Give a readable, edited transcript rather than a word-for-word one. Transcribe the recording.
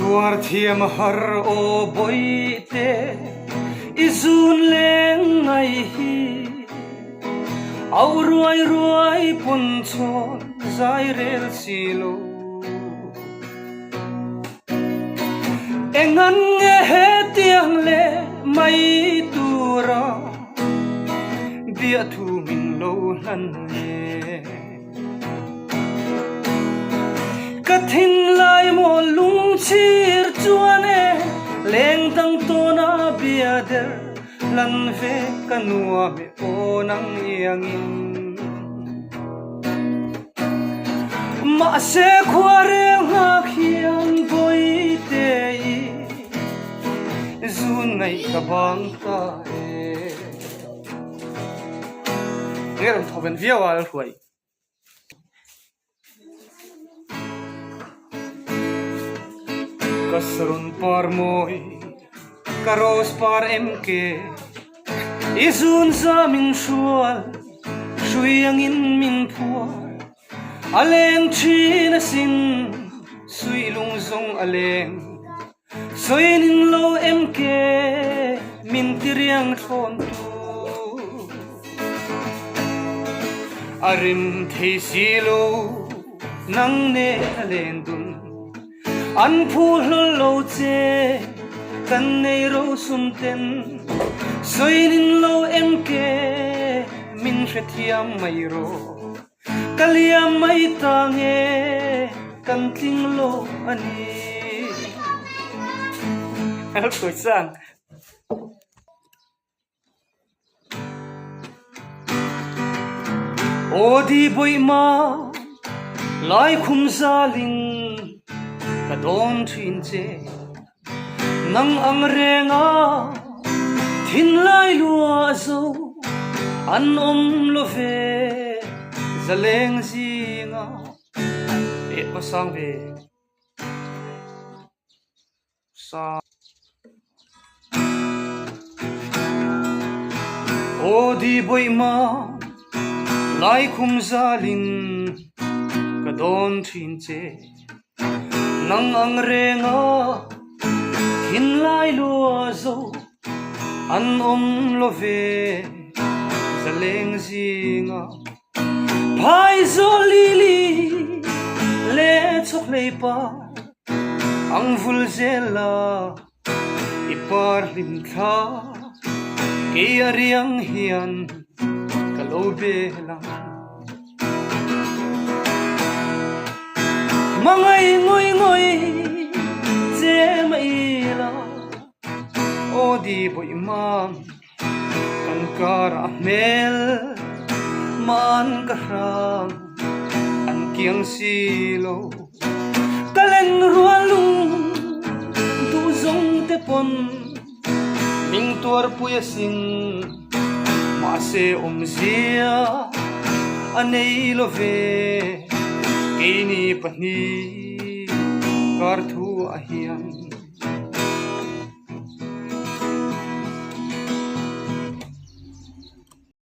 thuar thiam har o boite izun leng ngai hi au ruai ruai pun chon zai rel silo engan nge he tiang le mai tura bia thu min lo lan ne kathin lai mo lung chir chuane leng tang to na bia der lan ve kanua me onang yangin ma se khware nga khiang boi te zun ngai ka bang ta e ngeram thoben viawal huai kasrun par moi karos par mk izun zamin shual shuyang in min phua aleng china sin sui lung zong aleng soin in lo mk min tiriang thon tu arim thei silo nang ne aleng dun an phul lo che kan nei ro sum ten soin in lo mk min thiam mai ro kaliam mai tange kan ting lo ani help ko sang odi boi ma lai khum zaling ka don thin che nang ang renga thin lai lua zo an om lo ve zaleng zinga e ko sang ve sa odi boi ma lai khum zaling ka don thin che nang ang renga hin lai lua zo an om lo ve zaleng zinga phai zo lili le chok le pa ang vul zela ipar lim tha ke ariang hian kalo belang mangai ngoi ngoi che mai la odi boi mam kan kara mel man karang an kiang silo kalen rualung tu zong te pon ming tuar puya sing ma se zia anei lo ve kini pani kar thu ahian